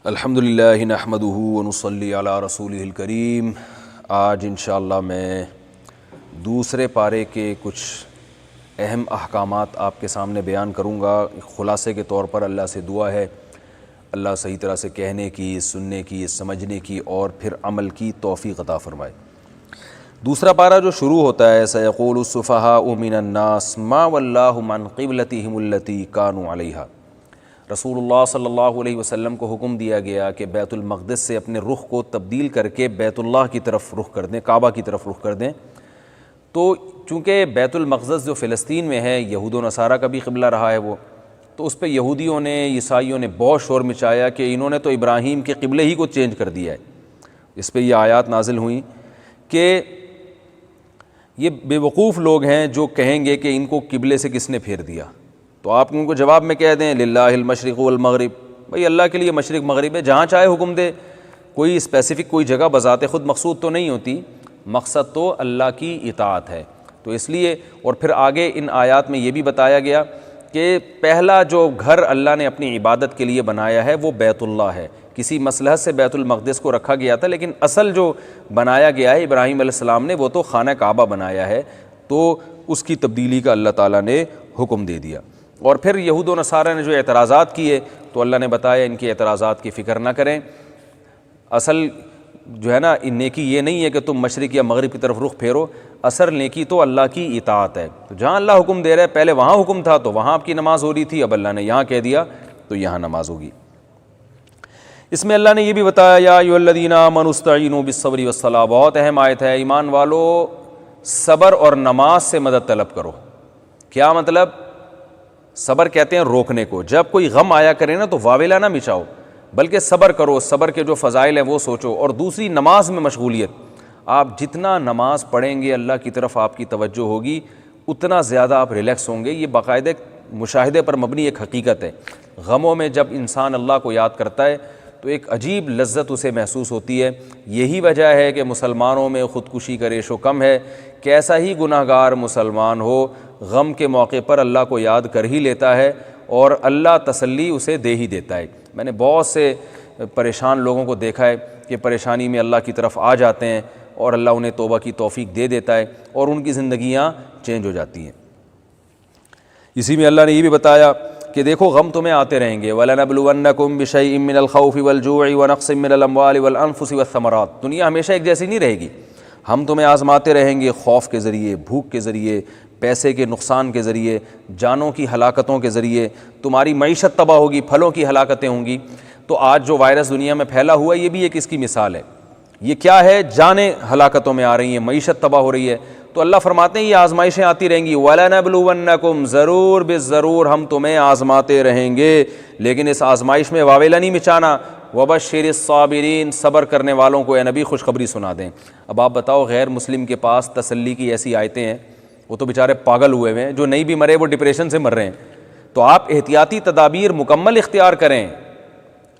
الحمدللہ نحمدہ ونصلی علی رسولہ الکریم۔ آج انشاءاللہ میں دوسرے پارے کے کچھ اہم احکامات آپ کے سامنے بیان کروں گا۔ خلاصے کے طور پر اللہ سے دعا ہے اللہ صحیح طرح سے کہنے کی، سننے کی، سمجھنے کی اور پھر عمل کی توفیق عطا فرمائے۔ دوسرا پارہ جو شروع ہوتا ہے سیقول السفہاء من الناس ما ولاہم عن قبلتہم التی کانوا علیہا، رسول اللہ صلی اللہ علیہ وسلم کو حکم دیا گیا کہ بیت المقدس سے اپنے رخ کو تبدیل کر کے بیت اللہ کی طرف رخ کر دیں، کعبہ کی طرف رخ کر دیں۔ تو چونکہ بیت المقدس جو فلسطین میں ہے یہود و نصارہ کا بھی قبلہ رہا ہے وہ، تو اس پہ یہودیوں نے، عیسائیوں نے بہت شور مچایا کہ انہوں نے تو ابراہیم کے قبلے ہی کو چینج کر دیا ہے۔ اس پہ یہ آیات نازل ہوئیں کہ یہ بے وقوف لوگ ہیں جو کہیں گے کہ ان کو قبلے سے کس نے پھیر دیا۔ تو آپ ان کو جواب میں کہہ دیں للہ المشرق والمغرب، بھئی اللہ کے لیے مشرق مغرب ہے، جہاں چاہے حکم دے، کوئی اسپیسیفک کوئی جگہ بذات خود مقصود تو نہیں ہوتی، مقصد تو اللہ کی اطاعت ہے۔ تو اس لیے اور پھر آگے ان آیات میں یہ بھی بتایا گیا کہ پہلا جو گھر اللہ نے اپنی عبادت کے لیے بنایا ہے وہ بیت اللہ ہے۔ کسی مصلحت سے بیت المقدس کو رکھا گیا تھا، لیکن اصل جو بنایا گیا ہے ابراہیم علیہ السلام نے وہ تو خانہ کعبہ بنایا ہے، تو اس کی تبدیلی کا اللہ تعالیٰ نے حکم دے دیا۔ اور پھر یہود و نصارہ نے جو اعتراضات کیے تو اللہ نے بتایا ان کے اعتراضات کی فکر نہ کریں، اصل جو ہے نا نیکی یہ نہیں ہے کہ تم مشرق یا مغرب کی طرف رخ پھیرو، اصل نیکی تو اللہ کی اطاعت ہے۔ تو جہاں اللہ حکم دے رہا ہے، پہلے وہاں حکم تھا تو وہاں آپ کی نماز ہو رہی تھی، اب اللہ نے یہاں کہہ دیا تو یہاں نماز ہوگی۔ اس میں اللہ نے یہ بھی بتایا یا ایھا الذین آمنوا استعینوا بالصبر والصلاۃ، بہت اہم آیت ہے، ایمان والو صبر اور نماز سے مدد طلب کرو۔ کیا مطلب؟ صبر کہتے ہیں روکنے کو، جب کوئی غم آیا کرے نا تو واویلا نہ مچاؤ، بلکہ صبر کرو، صبر کے جو فضائل ہیں وہ سوچو۔ اور دوسری نماز میں مشغولیت، آپ جتنا نماز پڑھیں گے اللہ کی طرف آپ کی توجہ ہوگی اتنا زیادہ آپ ریلیکس ہوں گے۔ یہ باقاعدہ مشاہدے پر مبنی ایک حقیقت ہے۔ غموں میں جب انسان اللہ کو یاد کرتا ہے تو ایک عجیب لذت اسے محسوس ہوتی ہے۔ یہی وجہ ہے کہ مسلمانوں میں خودکشی کا ریشو کم ہے۔ کیسا ہی گناہ گار مسلمان ہو، غم کے موقع پر اللہ کو یاد کر ہی لیتا ہے اور اللہ تسلی اسے دے ہی دیتا ہے۔ میں نے بہت سے پریشان لوگوں کو دیکھا ہے کہ پریشانی میں اللہ کی طرف آ جاتے ہیں اور اللہ انہیں توبہ کی توفیق دے دیتا ہے اور ان کی زندگیاں چینج ہو جاتی ہیں۔ اسی میں اللہ نے یہ بھی بتایا کہ دیکھو غم تمہیں آتے رہیں گے، وَلَنَبْلُوَنَّكُمْ بِشَيْءٍ مِّنَ الْخَوْفِ وَالْجُوعِ وَنَقْصٍ مِّنَ الْأَمْوَالِ وَالْأَنفُسِ وَالثَّمَرَاتِ، دنیا ہمیشہ ایک جیسی نہیں رہے گی، ہم تمہیں آزماتے رہیں گے خوف کے ذریعے، بھوک کے ذریعے، پیسے کے نقصان کے ذریعے، جانوں کی ہلاکتوں کے ذریعے، تمہاری معیشت تباہ ہوگی، پھلوں کی ہلاکتیں ہوں گی۔ تو آج جو وائرس دنیا میں پھیلا ہوا ہے یہ بھی ایک اس کی مثال ہے۔ یہ کیا ہے؟ جانیں ہلاکتوں میں آ رہی ہیں، معیشت تباہ ہو رہی ہے۔ تو اللہ فرماتے ہیں یہ آزمائشیں آتی رہیں گی، وَلَنَبْلُوَنَّكُمْ، ضرور بے ضرور ہم تمہیں آزماتے رہیں گے، لیکن اس آزمائش میں واویلا نہیں مچانا۔ وَبَشِّرِ الصَّابِرِينَ، صبر کرنے والوں کو اے نبی خوشخبری سنا دیں۔ اب آپ بتاؤ غیر مسلم کے پاس تسلی کی ایسی آیتیں ہیں، وہ تو بیچارے پاگل ہوئے ہوئے ہیں، جو نہیں بھی مرے وہ ڈپریشن سے مر رہے ہیں۔ تو آپ احتیاطی تدابیر مکمل اختیار کریں،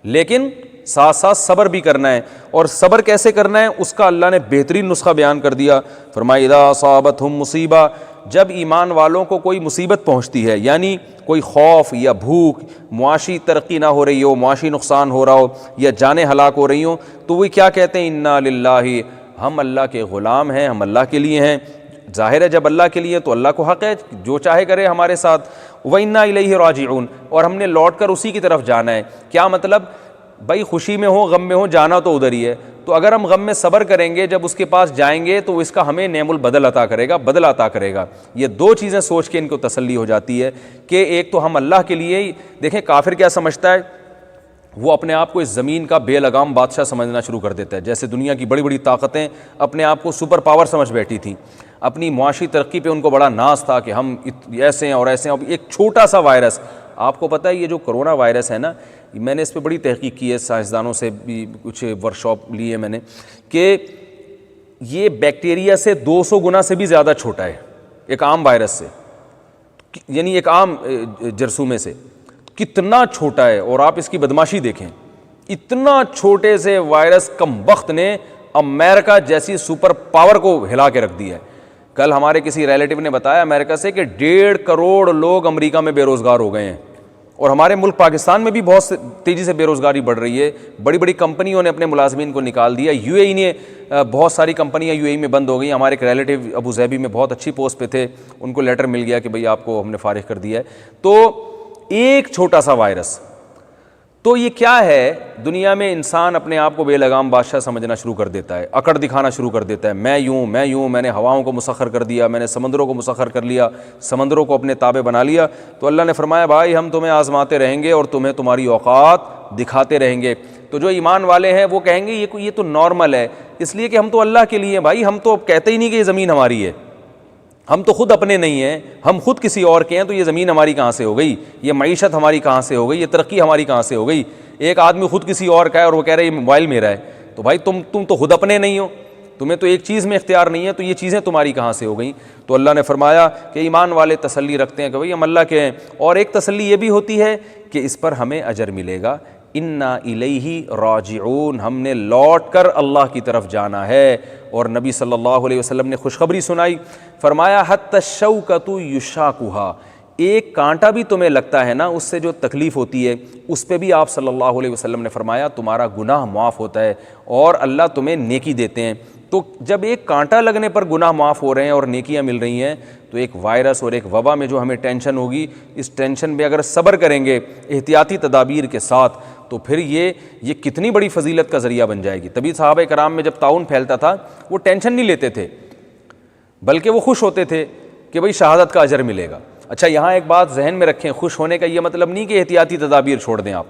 لیکن ساتھ ساتھ صبر بھی کرنا ہے۔ اور صبر کیسے کرنا ہے اس کا اللہ نے بہترین نسخہ بیان کر دیا، فرمایا اذا اصابتہم مصیبہ، جب ایمان والوں کو کوئی مصیبت پہنچتی ہے، یعنی کوئی خوف یا بھوک، معاشی ترقی نہ ہو رہی ہو، معاشی نقصان ہو رہا ہو یا جانیں ہلاک ہو رہی ہوں، تو وہ کیا کہتے ہیں انا للہ، ہم اللہ کے غلام ہیں، ہم اللہ کے لیے ہیں۔ ظاہر ہے جب اللہ کے لیے تو اللہ کو حق ہے جو چاہے کرے ہمارے ساتھ۔ وَإِنَّا إِلَيْهِ رَاجِعُونَ، اور ہم نے لوٹ کر اسی کی طرف جانا ہے۔ کیا مطلب؟ بھائی خوشی میں ہو غم میں ہو جانا تو ادھر ہی ہے، تو اگر ہم غم میں صبر کریں گے جب اس کے پاس جائیں گے تو اس کا ہمیں نعم البدل عطا کرے گا، بدل عطا کرے گا۔ یہ دو چیزیں سوچ کے ان کو تسلی ہو جاتی ہے کہ ایک تو ہم اللہ کے لیے ہی، دیکھیں کافر کیا سمجھتا ہے، وہ اپنے آپ کو اس زمین کا بے لگام بادشاہ سمجھنا شروع کر دیتا ہے۔ جیسے دنیا کی بڑی بڑی طاقتیں اپنے آپ کو سپر پاور سمجھ بیٹھی تھیں، اپنی معاشی ترقی پہ ان کو بڑا ناز تھا کہ ہم ایسے ہیں اور ایسے ہیں۔ اب ایک چھوٹا سا وائرس، آپ کو پتہ ہے یہ جو کرونا وائرس ہے نا، میں نے اس پہ بڑی تحقیق کی ہے، سائنسدانوں سے بھی کچھ ورکشاپ لی ہے میں نے، کہ یہ بیکٹیریا سے 200 گنا سے بھی زیادہ چھوٹا ہے ایک عام وائرس سے، یعنی ایک عام جرثومے سے کتنا چھوٹا ہے۔ اور آپ اس کی بدماشی دیکھیں، اتنا چھوٹے سے وائرس کم بخت نے امریکہ جیسی سپر پاور کو ہلا کے رکھ دیا ہے۔ کل ہمارے کسی ریلیٹیو نے بتایا امریکہ سے کہ 1.5 کروڑ لوگ امریکہ میں بے روزگار ہو گئے ہیں، اور ہمارے ملک پاکستان میں بھی بہت تیزی سے بے روزگاری بڑھ رہی ہے. بڑی بڑی کمپنیوں نے اپنے ملازمین کو نکال دیا. یو اے ای نے بہت ساری کمپنیاں یو اے ای میں بند ہو گئیں. ہمارے ایک ریلیٹیو ابو ظہبی میں بہت اچھی پوسٹ پہ تھے, ان کو لیٹر مل گیا کہ بھئی آپ کو ہم نے فارغ کر دیا ہے. تو ایک چھوٹا سا وائرس, تو یہ کیا ہے, دنیا میں انسان اپنے آپ کو بے لگام بادشاہ سمجھنا شروع کر دیتا ہے, اکڑ دکھانا شروع کر دیتا ہے, میں یوں میں نے ہواؤں کو مسخر کر دیا, میں نے سمندروں کو مسخر کر لیا, سمندروں کو اپنے تابع بنا لیا. تو اللہ نے فرمایا بھائی ہم تمہیں آزماتے رہیں گے اور تمہیں تمہاری اوقات دکھاتے رہیں گے. تو جو ایمان والے ہیں وہ کہیں گے یہ تو نارمل ہے, اس لیے کہ ہم تو اللہ کے لیے, بھائی ہم تو کہتے ہی نہیں کہ یہ زمین ہماری ہے, ہم تو خود اپنے نہیں ہیں, ہم خود کسی اور کے ہیں, تو یہ زمین ہماری کہاں سے ہو گئی, یہ معیشت ہماری کہاں سے ہو گئی, یہ ترقی ہماری کہاں سے ہو گئی. ایک آدمی خود کسی اور کا ہے اور وہ کہہ رہا ہے یہ موبائل میرا ہے, تو بھائی تم تو خود اپنے نہیں ہو, تمہیں تو ایک چیز میں اختیار نہیں ہے, تو یہ چیزیں تمہاری کہاں سے ہو گئیں. تو اللہ نے فرمایا کہ ایمان والے تسلی رکھتے ہیں کہ بھئی ہم اللہ کے ہیں, اور ایک تسلی یہ بھی ہوتی ہے کہ اس پر ہمیں اجر ملے گا. انا الیہ راجعون, ہم نے لوٹ کر اللہ کی طرف جانا ہے. اور نبی صلی اللہ علیہ وسلم نے خوشخبری سنائی, فرمایا حتی الشوکۃ یشاکھا, ایک کانٹا بھی تمہیں لگتا ہے نا, اس سے جو تکلیف ہوتی ہے اس پہ بھی آپ صلی اللہ علیہ وسلم نے فرمایا تمہارا گناہ معاف ہوتا ہے اور اللہ تمہیں نیکی دیتے ہیں. تو جب ایک کانٹا لگنے پر گناہ معاف ہو رہے ہیں اور نیکیاں مل رہی ہیں, تو ایک وائرس اور ایک وبا میں جو ہمیں ٹینشن ہوگی, اس ٹینشن پہ اگر صبر کریں گے احتیاطی تدابیر کے ساتھ, تو پھر یہ کتنی بڑی فضیلت کا ذریعہ بن جائے گی. تبھی صحابہ کرام میں جب طاعون پھیلتا تھا وہ ٹینشن نہیں لیتے تھے, بلکہ وہ خوش ہوتے تھے کہ بھئی شہادت کا اجر ملے گا. اچھا یہاں ایک بات ذہن میں رکھیں, خوش ہونے کا یہ مطلب نہیں کہ احتیاطی تدابیر چھوڑ دیں آپ.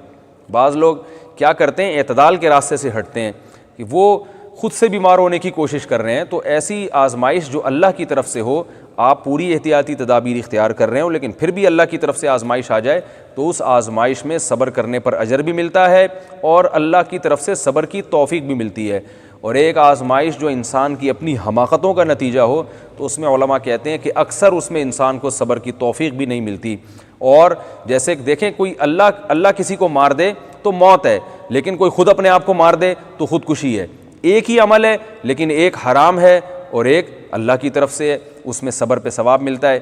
بعض لوگ کیا کرتے ہیں, اعتدال کے راستے سے ہٹتے ہیں کہ وہ خود سے بیمار ہونے کی کوشش کر رہے ہیں. تو ایسی آزمائش جو اللہ کی طرف سے ہو, آپ پوری احتیاطی تدابیر اختیار کر رہے ہو, لیکن پھر بھی اللہ کی طرف سے آزمائش آ جائے تو اس آزمائش میں صبر کرنے پر اجر بھی ملتا ہے اور اللہ کی طرف سے صبر کی توفیق بھی ملتی ہے. اور ایک آزمائش جو انسان کی اپنی حماقتوں کا نتیجہ ہو, تو اس میں علماء کہتے ہیں کہ اکثر اس میں انسان کو صبر کی توفیق بھی نہیں ملتی. اور جیسے دیکھیں کوئی اللہ کسی کو مار دے تو موت ہے, لیکن کوئی خود اپنے آپ کو مار دے تو خودکشی ہے. ایک ہی عمل ہے لیکن ایک حرام ہے اور ایک اللہ کی طرف سے ہے, اس میں صبر پہ ثواب ملتا ہے.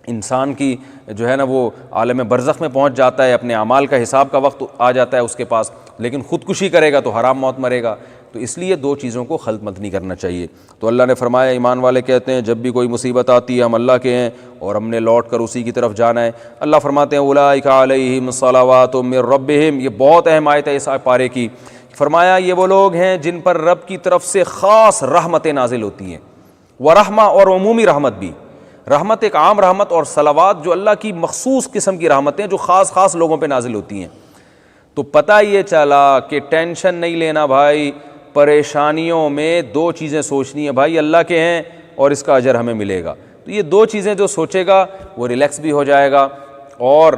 انسان کی جو ہے نا وہ عالم برزخ میں پہنچ جاتا ہے, اپنے اعمال کا حساب کا وقت آ جاتا ہے اس کے پاس, لیکن خودکشی کرے گا تو حرام موت مرے گا. تو اس لیے دو چیزوں کو خلط مت نہیں کرنا چاہیے. تو اللہ نے فرمایا ایمان والے کہتے ہیں جب بھی کوئی مصیبت آتی ہے ہم اللہ کے ہیں اور ہم نے لوٹ کر اسی کی طرف جانا ہے. اللہ فرماتے ہیں اولئک علیہم صلوات من ربہم, یہ بہت اہم آیت ہے اس پارے کی. فرمایا یہ وہ لوگ ہیں جن پر رب کی طرف سے خاص رحمتیں نازل ہوتی ہیں, ورحمہ اور عمومی رحمت بھی. رحمت ایک عام رحمت, اور صلوات جو اللہ کی مخصوص قسم کی رحمتیں جو خاص لوگوں پہ نازل ہوتی ہیں. تو پتہ یہ چلا کہ ٹینشن نہیں لینا بھائی, پریشانیوں میں دو چیزیں سوچنی ہے, بھائی اللہ کے ہیں اور اس کا اجر ہمیں ملے گا. تو یہ دو چیزیں جو سوچے گا وہ ریلیکس بھی ہو جائے گا اور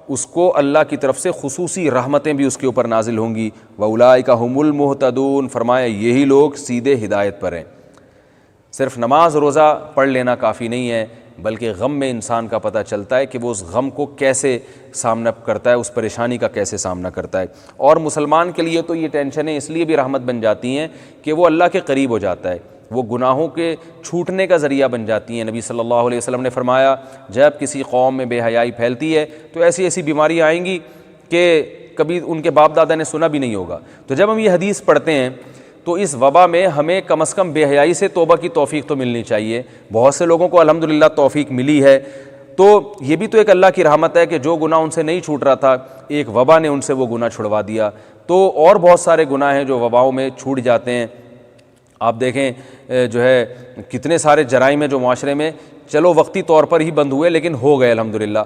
اس کو اللہ کی طرف سے خصوصی رحمتیں بھی اس کے اوپر نازل ہوں گی. وَأُولَٰئِكَ هُمُ الْمُهْتَدُونَ, فرمایا یہی لوگ سیدھے ہدایت پر ہیں. صرف نماز روزہ پڑھ لینا کافی نہیں ہے, بلکہ غم میں انسان کا پتہ چلتا ہے کہ وہ اس غم کو کیسے سامنا کرتا ہے, اس پریشانی کا کیسے سامنا کرتا ہے. اور مسلمان کے لیے تو یہ ٹینشنیں اس لیے بھی رحمت بن جاتی ہیں کہ وہ اللہ کے قریب ہو جاتا ہے, وہ گناہوں کے چھوٹنے کا ذریعہ بن جاتی ہیں. نبی صلی اللہ علیہ وسلم نے فرمایا جب کسی قوم میں بے حیائی پھیلتی ہے تو ایسی بیماریاں آئیں گی کہ کبھی ان کے باپ دادا نے سنا بھی نہیں ہوگا. تو جب ہم یہ حدیث پڑھتے ہیں تو اس وبا میں ہمیں کم از کم بے حیائی سے توبہ کی توفیق تو ملنی چاہیے. بہت سے لوگوں کو الحمدللہ توفیق ملی ہے, تو یہ بھی تو ایک اللہ کی رحمت ہے کہ جو گناہ ان سے نہیں چھوٹ رہا تھا ایک وبا نے ان سے وہ گناہ چھڑوا دیا. تو اور بہت سارے گناہ ہیں جو وباؤں میں چھوٹ جاتے ہیں. آپ دیکھیں جو ہے کتنے سارے جرائم ہیں جو معاشرے میں چلو وقتی طور پر ہی بند ہوئے لیکن ہو گئے الحمدللہ.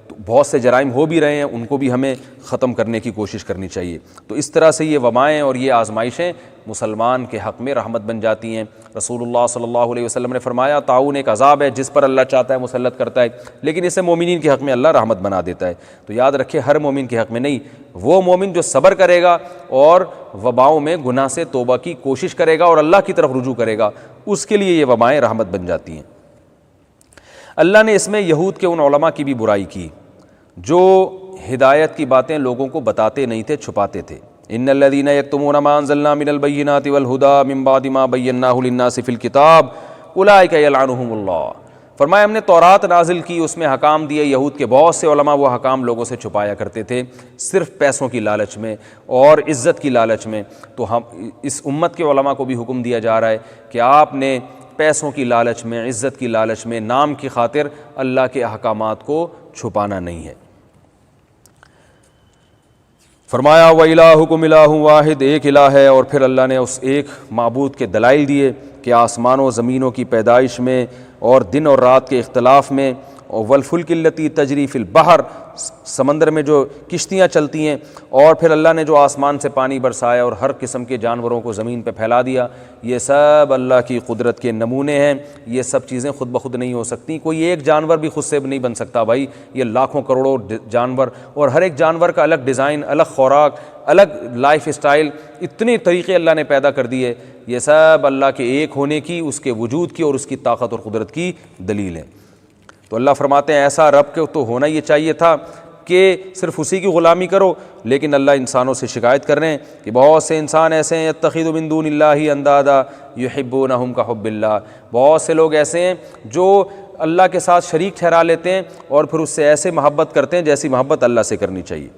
تو بہت سے جرائم ہو بھی رہے ہیں, ان کو بھی ہمیں ختم کرنے کی کوشش کرنی چاہیے. تو اس طرح سے یہ وبائیں اور یہ آزمائشیں مسلمان کے حق میں رحمت بن جاتی ہیں. رسول اللہ صلی اللہ علیہ وسلم نے فرمایا طاعون ایک عذاب ہے جس پر اللہ چاہتا ہے مسلط کرتا ہے, لیکن اسے مومنین کے حق میں اللہ رحمت بنا دیتا ہے. تو یاد رکھے ہر مومن کے حق میں نہیں, وہ مومن جو صبر کرے گا اور وباؤں میں گناہ سے توبہ کی کوشش کرے گا اور اللہ کی طرف رجوع کرے گا, اس کے لیے یہ وبائیں رحمت بن جاتی ہیں. اللہ نے اس میں یہود کے ان علماء کی بھی برائی کی جو ہدایت کی باتیں لوگوں کو بتاتے نہیں تھے, چھپاتے تھے. ان الذين يكتمون ما انزلنا من البينات والهدى من بعد ما بيناه للناس في الكتاب اولئك يلعنهم الله. فرمایا ہم نے تورات نازل کی، اس میں حکام دیے، یہود کے بہت سے علماء وہ حکام لوگوں سے چھپایا کرتے تھے صرف پیسوں کی لالچ میں اور عزت کی لالچ میں۔ تو ہم اس امت کے علماء کو بھی حکم دیا جا رہا ہے کہ آپ نے پیسوں کی لالچ میں، عزت کی لالچ میں، نام کی خاطر اللہ کے احکامات کو چھپانا نہیں ہے۔ فرمایا وَإِلَٰهُكُمْ إِلَٰهٌ واحد، ایک الہ ہے، اور پھر اللہ نے اس ایک معبود کے دلائل دیے کہ آسمانوں و زمینوں کی پیدائش میں اور دن اور رات کے اختلاف میں، اور وَالْفُلْكِ الَّتِي تَجْرِي فِي الْبَحْرِ، سمندر میں جو کشتیاں چلتی ہیں، اور پھر اللہ نے جو آسمان سے پانی برسایا اور ہر قسم کے جانوروں کو زمین پہ پھیلا دیا، یہ سب اللہ کی قدرت کے نمونے ہیں۔ یہ سب چیزیں خود بخود نہیں ہو سکتی، کوئی ایک جانور بھی خود سے نہیں بن سکتا بھائی، یہ لاکھوں کروڑوں جانور، اور ہر ایک جانور کا الگ ڈیزائن، الگ خوراک، الگ لائف اسٹائل، اتنے طریقے اللہ نے پیدا کر دیے۔ یہ سب اللہ کے ایک ہونے کی، اس کے وجود کی اور اس کی طاقت اور قدرت کی دلیل ہے۔ تو اللہ فرماتے ہیں ایسا رب کے تو ہونا یہ چاہیے تھا کہ صرف اسی کی غلامی کرو، لیکن اللہ انسانوں سے شکایت کر رہے ہیں کہ بہت سے انسان ایسے ہیں یتخذ من دون اللہ اندادا یحبونہم کحب اللہ، بہت سے لوگ ایسے ہیں جو اللہ کے ساتھ شریک ٹھہرا لیتے ہیں اور پھر اس سے ایسے محبت کرتے ہیں جیسی محبت اللہ سے کرنی چاہیے۔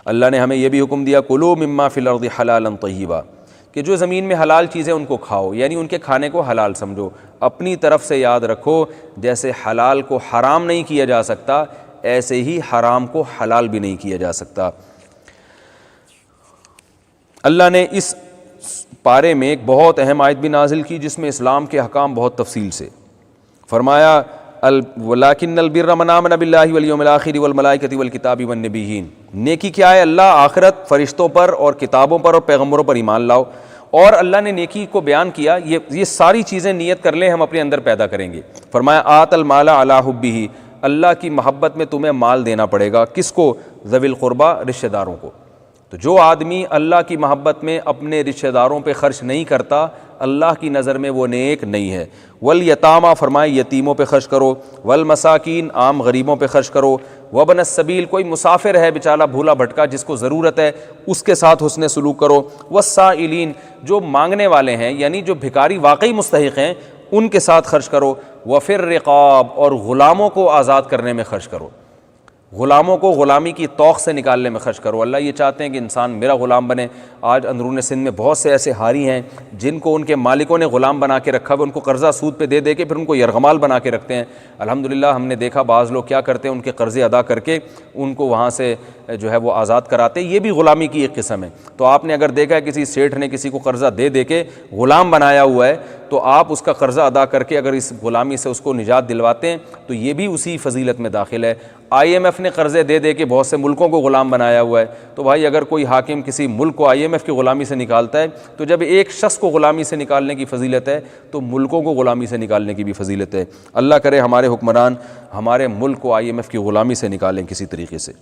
اللہ نے ہمیں یہ بھی حکم دیا کلوا مما فی الارض حلالا طیبا، کہ جو زمین میں حلال چیزیں ان کو کھاؤ، یعنی ان کے کھانے کو حلال سمجھو۔ اپنی طرف سے یاد رکھو جیسے حلال کو حرام نہیں کیا جا سکتا، ایسے ہی حرام کو حلال بھی نہیں کیا جا سکتا۔ اللہ نے اس پارے میں ایک بہت اہم آیت بھی نازل کی جس میں اسلام کے احکام بہت تفصیل سے فرمایا وَلَٰكِنَّ الْبِرَّ مَنْ آمَنَ بِاللَّهِ وَالْيَوْمِ الْآخِرِ وَالْمَلَائِكَةِ وَالْكِتَابِ وَالنَّبِيِّينَ، نیکی کیا ہے؟ اللہ، آخرت، فرشتوں پر اور کتابوں پر اور پیغمبروں پر ایمان لاؤ۔ اور اللہ نے نیکی کو بیان کیا، یہ ساری چیزیں نیت کر لیں ہم اپنے اندر پیدا کریں گے۔ فرمایا آت المال علی حبہ، اللہ کی محبت میں تمہیں مال دینا پڑے گا۔ کس کو؟ ذوی القربہ، رشتہ داروں کو۔ تو جو آدمی اللہ کی محبت میں اپنے رشتہ داروں پہ خرچ نہیں کرتا، اللہ کی نظر میں وہ نیک نہیں ہے۔ والیتامى، فرمائے یتیموں پہ خرچ کرو، والمساکین، عام غریبوں پہ خرچ کرو، وابن السبیل، کوئی مسافر ہے بیچارہ بھولا بھٹکا جس کو ضرورت ہے اس کے ساتھ حسن سلوک کرو، والسائلین، جو مانگنے والے ہیں یعنی جو بھکاری واقعی مستحق ہیں ان کے ساتھ خرچ کرو، وفی الرقاب، اور غلاموں کو آزاد کرنے میں خرچ کرو، غلاموں کو غلامی کی توق سے نکالنے میں خرچ کرو۔ اللہ یہ چاہتے ہیں کہ انسان میرا غلام بنے۔ آج اندرون سندھ میں بہت سے ایسے ہاری ہیں جن کو ان کے مالکوں نے غلام بنا کے رکھا ہوا، ان کو قرضہ سود پہ دے دے کے پھر ان کو یرغمال بنا کے رکھتے ہیں۔ الحمدللہ ہم نے دیکھا بعض لوگ کیا کرتے ہیں، ان کے قرضے ادا کر کے ان کو وہاں سے جو ہے وہ آزاد کراتے ہیں۔ یہ بھی غلامی کی ایک قسم ہے۔ تو آپ نے اگر دیکھا ہے کسی سیٹھ نے کسی کو قرضہ دے دے کے غلام بنایا ہوا ہے تو آپ اس کا قرضہ ادا کر کے اگر اس غلامی سے اس کو نجات دلواتے ہیں تو یہ بھی اسی فضیلت میں داخل ہے۔ IMF نے قرضے دے دے کے بہت سے ملکوں کو غلام بنایا ہوا ہے، تو بھائی اگر کوئی حاکم کسی ملک کو IMF کی غلامی سے نکالتا ہے تو جب ایک شخص کو غلامی سے نکالنے کی فضیلت ہے تو ملکوں کو غلامی سے نکالنے کی بھی فضیلت ہے۔ اللہ کرے ہمارے حکمران ہمارے ملک کو IMF کی غلامی سے نکالیں کسی طریقے سے۔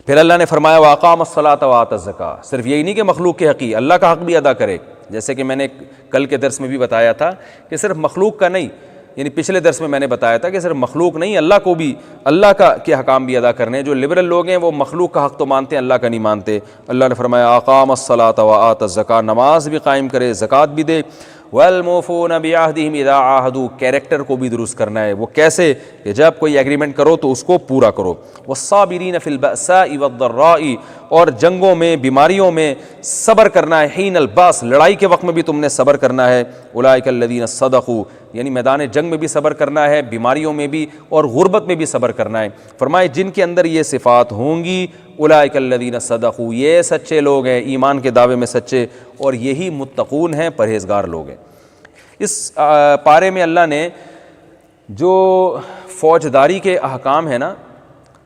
پھر اللہ نے فرمایا وَأَقَامَ الصَّلَاةَ وَآتَى الزَّكَاةَ، صرف یہی نہیں کہ مخلوق کے حقی، اللہ کا حق بھی ادا کرے، جیسے کہ میں نے کل کے درس میں بھی بتایا تھا کہ صرف مخلوق کا نہیں، یعنی پچھلے درس میں نے بتایا تھا کہ صرف مخلوق نہیں، اللہ کو بھی، اللہ کا کے حکام بھی ادا کرنے ہیں۔ جو لبرل لوگ ہیں وہ مخلوق کا حق تو مانتے ہیں، اللہ کا نہیں مانتے۔ اللہ نے فرمایا اقام الصلاۃ وآت الزکاۃ، نماز بھی قائم کرے، زکوٰۃ بھی دے۔ والموفون بعہدہم اذا عاہدوا، کیریکٹر کو بھی درست کرنا ہے۔ وہ کیسے؟ کہ جب کوئی ایگریمنٹ کرو تو اس کو پورا کرو۔ والصابرین فی البأساء والضراء، اور جنگوں میں، بیماریوں میں صبر کرنا ہے۔ حین الباس، لڑائی کے وقت میں بھی تم نے صبر کرنا ہے۔ اولئک الذین صدقوا، یعنی میدان جنگ میں بھی صبر کرنا ہے، بیماریوں میں بھی اور غربت میں بھی صبر کرنا ہے۔ فرمائے جن کے اندر یہ صفات ہوں گی، اولئک الذین صدقوا، یہ سچے لوگ ہیں، ایمان کے دعوے میں سچے، اور یہی متقون ہیں، پرہیزگار لوگ ہیں۔ اس پارے میں اللہ نے جو فوجداری کے احکام ہیں نا،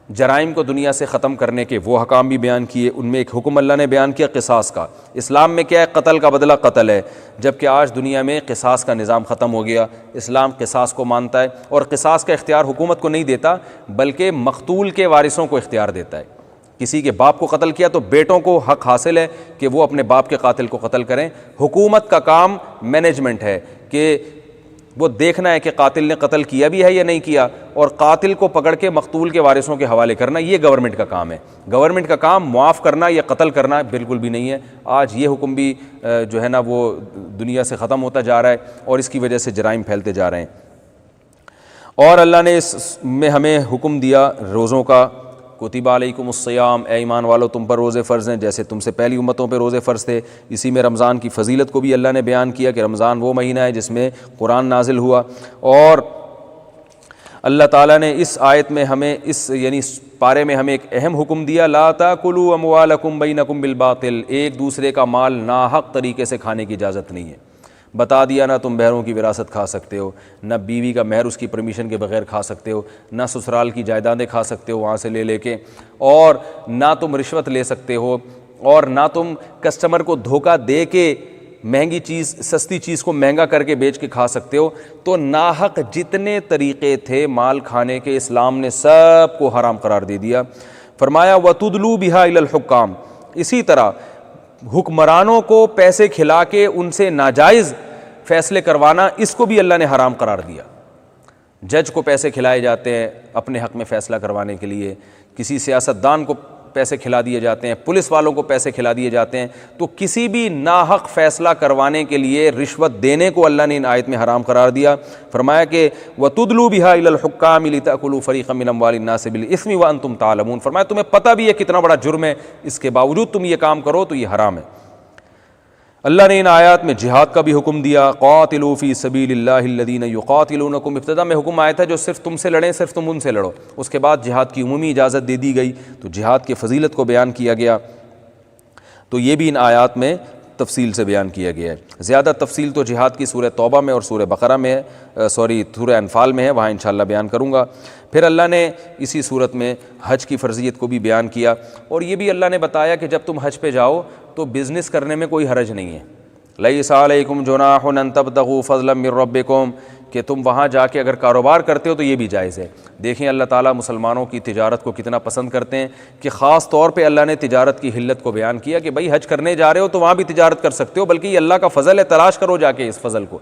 جرائم کو دنیا سے ختم کرنے کے، وہ حکام بھی بیان کیے۔ ان میں ایک حکم اللہ نے بیان کیا قصاص کا۔ اسلام میں کیا ہے؟ قتل کا بدلہ قتل ہے، جبکہ آج دنیا میں قصاص کا نظام ختم ہو گیا۔ اسلام قصاص کو مانتا ہے، اور قصاص کا اختیار حکومت کو نہیں دیتا بلکہ مقتول کے وارثوں کو اختیار دیتا ہے۔ کسی کے باپ کو قتل کیا تو بیٹوں کو حق حاصل ہے کہ وہ اپنے باپ کے قاتل کو قتل کریں۔ حکومت کا کام مینجمنٹ ہے کہ وہ دیکھنا ہے کہ قاتل نے قتل کیا بھی ہے یا نہیں کیا، اور قاتل کو پکڑ کے مقتول کے وارثوں کے حوالے کرنا، یہ گورنمنٹ کا کام ہے۔ گورنمنٹ کا کام معاف کرنا یا قتل کرنا بالکل بھی نہیں ہے۔ آج یہ حکم بھی جو ہے نا وہ دنیا سے ختم ہوتا جا رہا ہے، اور اس کی وجہ سے جرائم پھیلتے جا رہے ہیں۔ اور اللہ نے اس میں ہمیں حکم دیا روزوں کا، کتب علیکم الصیام، اے ایمان والو تم پر روزے فرض ہیں جیسے تم سے پہلی امتوں پہ روزے فرض تھے۔ اسی میں رمضان کی فضیلت کو بھی اللہ نے بیان کیا کہ رمضان وہ مہینہ ہے جس میں قرآن نازل ہوا، اور اللہ تعالیٰ نے اس آیت میں ہمیں یعنی اس پارے میں ہمیں ایک اہم حکم دیا، لا تاکلوا اموالکم بینکم بالباطل، ایک دوسرے کا مال ناحق طریقے سے کھانے کی اجازت نہیں ہے۔ بتا دیا نہ تم بہروں کی وراثت کھا سکتے ہو، نہ بیوی کا مہر اس کی پرمیشن کے بغیر کھا سکتے ہو، نہ سسرال کی جائیدادیں کھا سکتے ہو وہاں سے لے کے، اور نہ تم رشوت لے سکتے ہو، اور نہ تم کسٹمر کو دھوکہ دے کے مہنگی چیز سستی چیز کو مہنگا کر کے بیچ کے کھا سکتے ہو۔ تو ناحق جتنے طریقے تھے مال کھانے کے اسلام نے سب کو حرام قرار دے دیا۔ فرمایا وَتُدْلُوا بِهَا إِلَى الْحُكَّامِ، اسی طرح حکمرانوں کو پیسے کھلا کے ان سے ناجائز فیصلے کروانا، اس کو بھی اللہ نے حرام قرار دیا۔ جج کو پیسے کھلائے جاتے ہیں اپنے حق میں فیصلہ کروانے کے لیے، کسی سیاستدان کو پیسے کھلا دیے جاتے ہیں، پولیس والوں کو پیسے کھلا دیے جاتے ہیں، تو کسی بھی ناحق فیصلہ کروانے کے لیے رشوت دینے کو اللہ نے ان آیت میں حرام قرار دیا۔ فرمایا کہ وَتُدْلُوا بِهَا إِلَى الْحُكَّامِ لِتَأْكُلُوا فَرِيقًا مِّنْ أَمْوَالِ النَّاسِ بِالْإِثْمِ وَأَنْتُمْ تَعْلَمُونَ، فرمایا تمہیں پتہ بھی ہے کتنا بڑا جرم ہے، اس کے باوجود تم یہ کام کرو تو یہ حرام ہے۔ اللہ نے ان آیات میں جہاد کا بھی حکم دیا، قاتلوا فی سبیل اللہ الذین یقاتلونکم، ابتدا میں حکم آیا تھا جو صرف تم سے لڑیں صرف تم ان سے لڑو، اس کے بعد جہاد کی عمومی اجازت دے دی گئی، تو جہاد کی فضیلت کو بیان کیا گیا، تو یہ بھی ان آیات میں تفصیل سے بیان کیا گیا ہے۔ زیادہ تفصیل تو جہاد کی سورہ توبہ میں اور سورہ بقرہ میں ہے، سورہ انفال میں ہے، وہاں انشاءاللہ بیان کروں گا۔ پھر اللہ نے اسی صورت میں حج کی فرضیت کو بھی بیان کیا، اور یہ بھی اللہ نے بتایا کہ جب تم حج پہ جاؤ تو بزنس کرنے میں کوئی حرج نہیں ہے۔ لیس علیکم جناح ان تبتغوا فضلا من ربکم، کہ تم وہاں جا کے اگر کاروبار کرتے ہو تو یہ بھی جائز ہے۔ دیکھیں اللہ تعالیٰ مسلمانوں کی تجارت کو کتنا پسند کرتے ہیں، کہ خاص طور پہ اللہ نے تجارت کی حلت کو بیان کیا کہ بھائی حج کرنے جا رہے ہو تو وہاں بھی تجارت کر سکتے ہو، بلکہ یہ اللہ کا فضل ہے، تلاش کرو جا کے اس فضل کو۔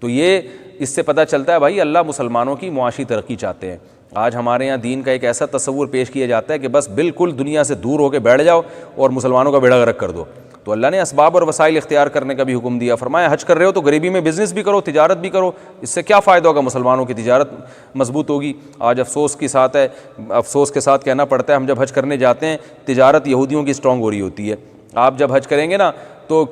تو یہ اس سے پتہ چلتا ہے بھائی اللہ مسلمانوں کی معاشی ترقی چاہتے ہیں۔ آج ہمارے یہاں دین کا ایک ایسا تصور پیش کیا جاتا ہے کہ بس بالکل دنیا سے دور ہو کے بیٹھ جاؤ اور مسلمانوں کا بیڑا غرق کر دو۔ تو اللہ نے اسباب اور وسائل اختیار کرنے کا بھی حکم دیا، فرمایا حج کر رہے ہو تو غریبی میں بزنس بھی کرو، تجارت بھی کرو، اس سے کیا فائدہ ہوگا، مسلمانوں کی تجارت مضبوط ہوگی۔ آج افسوس کے ساتھ کہنا پڑتا ہے ہم جب حج کرنے جاتے ہیں تجارت یہودیوں کی اسٹرانگ ہو رہی ہوتی ہے۔ آپ جب حج کریں گے نا تو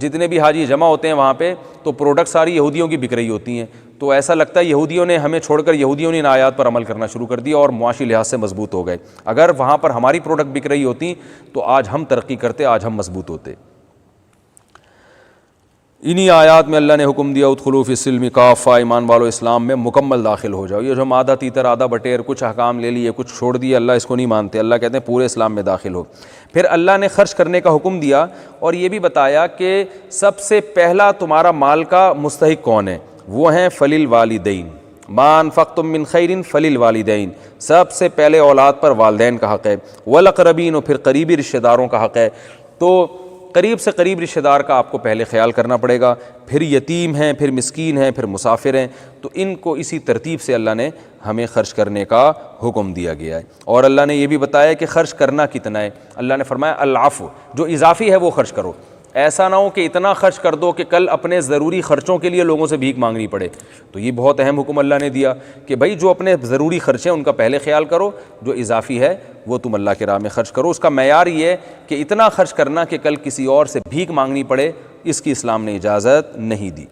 جتنے بھی حاجی جمع ہوتے ہیں وہاں پہ تو پروڈکٹ ساری یہودیوں کی بک رہی ہوتی ہیں، تو ایسا لگتا ہے یہودیوں نے ہمیں چھوڑ کر یہودیوں نے ان آیات پر عمل کرنا شروع کر دیا اور معاشی لحاظ سے مضبوط ہو گئے۔ اگر وہاں پر ہماری پروڈکٹ بک رہی ہوتی تو آج ہم ترقی کرتے، آج ہم مضبوط ہوتے۔ انہی آیات میں اللہ نے حکم دیا ادخلوا فی السلم کافہ، ایمان والو اسلام میں مکمل داخل ہو جاؤ۔ یہ جو ہم آدھا تیتر آدھا بٹیر کچھ احکام لے لیے کچھ چھوڑ دیے، اللہ اس کو نہیں مانتے، اللہ کہتے ہیں پورے اسلام میں داخل ہو۔ پھر اللہ نے خرچ کرنے کا حکم دیا اور یہ بھی بتایا کہ سب سے پہلا تمہارا مال کا مستحق کون ہے، وہ ہیں فللوالدین، ما انفقتم من خیر فللوالدین، سب سے پہلے اولاد پر والدین کا حق ہے، والاقربین، اور پھر قریبی رشتہ داروں کا حق ہے۔ تو قریب سے قریب رشتہ دار کا آپ کو پہلے خیال کرنا پڑے گا، پھر یتیم ہیں، پھر مسکین ہیں، پھر مسافر ہیں، تو ان کو اسی ترتیب سے اللہ نے ہمیں خرچ کرنے کا حکم دیا گیا ہے۔ اور اللہ نے یہ بھی بتایا کہ خرچ کرنا کتنا ہے، اللہ نے فرمایا العفو، جو اضافی ہے وہ خرچ کرو، ایسا نہ ہو کہ اتنا خرچ کر دو کہ کل اپنے ضروری خرچوں کے لیے لوگوں سے بھیک مانگنی پڑے۔ تو یہ بہت اہم حکم اللہ نے دیا کہ بھائی جو اپنے ضروری خرچے ہیں ان کا پہلے خیال کرو، جو اضافی ہے وہ تم اللہ کے راہ میں خرچ کرو۔ اس کا معیار یہ ہے کہ اتنا خرچ کرنا کہ کل کسی اور سے بھیک مانگنی پڑے، اس کی اسلام نے اجازت نہیں دی۔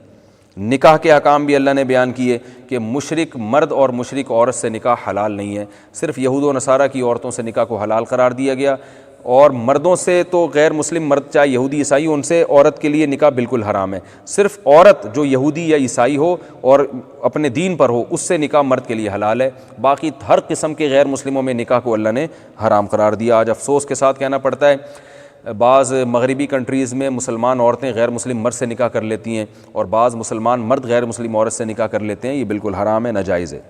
نکاح کے احکام بھی اللہ نے بیان کیے کہ مشرک مرد اور مشرک عورت سے نکاح حلال نہیں ہے، صرف یہود و نصارہ کی عورتوں سے نکاح کو حلال قرار دیا گیا، اور مردوں سے تو غیر مسلم مرد چاہے یہودی عیسائی ان سے عورت کے لیے نکاح بالکل حرام ہے۔ صرف عورت جو یہودی یا عیسائی ہو اور اپنے دین پر ہو اس سے نکاح مرد کے لیے حلال ہے، باقی ہر قسم کے غیر مسلموں میں نکاح کو اللہ نے حرام قرار دیا۔ آج افسوس کے ساتھ کہنا پڑتا ہے بعض مغربی کنٹریز میں مسلمان عورتیں غیر مسلم مرد سے نکاح کر لیتی ہیں اور بعض مسلمان مرد غیر مسلم عورت سے نکاح کر لیتے ہیں، یہ بالکل حرام ہے، ناجائز ہے۔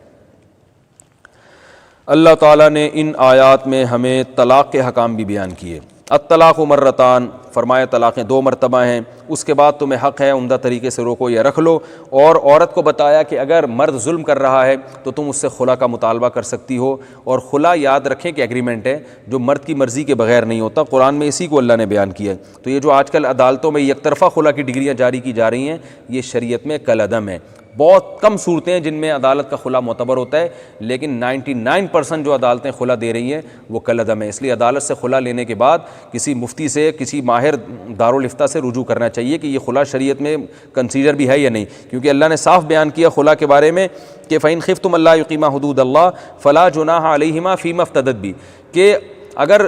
اللہ تعالیٰ نے ان آیات میں ہمیں طلاق کے حکام بھی بیان کیے۔ الطلاق مرتان، فرمایا طلاقیں 2 مرتبہ ہیں، اس کے بعد تمہیں حق ہے عمدہ طریقے سے روکو یا رکھ لو۔ اور عورت کو بتایا کہ اگر مرد ظلم کر رہا ہے تو تم اس سے خلا کا مطالبہ کر سکتی ہو، اور خلا یاد رکھیں کہ ایگریمنٹ ہے جو مرد کی مرضی کے بغیر نہیں ہوتا، قرآن میں اسی کو اللہ نے بیان کیا ہے۔ تو یہ جو آج کل عدالتوں میں یک طرفہ خلا کی ڈگریاں جاری کی جا رہی ہیں، یہ شریعت میں کالعدم ہے۔ بہت کم صورتیں ہیں جن میں عدالت کا خلا معتبر ہوتا ہے، لیکن 99% جو عدالتیں خلا دے رہی ہیں وہ کالعدم ہے۔ اس لیے عدالت سے خلا لینے کے بعد کسی مفتی سے، کسی ماہر دارالافتاء سے رجوع کرنا چاہیے کہ یہ خلا شریعت میں کنسیڈر بھی ہے یا نہیں، کیونکہ اللہ نے صاف بیان کیا خلا کے بارے میں کہ فَإِنْ خِفْتُمْ أَلَّا يُقِيمَا حُدُودَ اللَّهِ فَلَا جُنَاحَ عَلَيْهِمَا فِيمَا افْتَدَتْ بِهِ، کہ اگر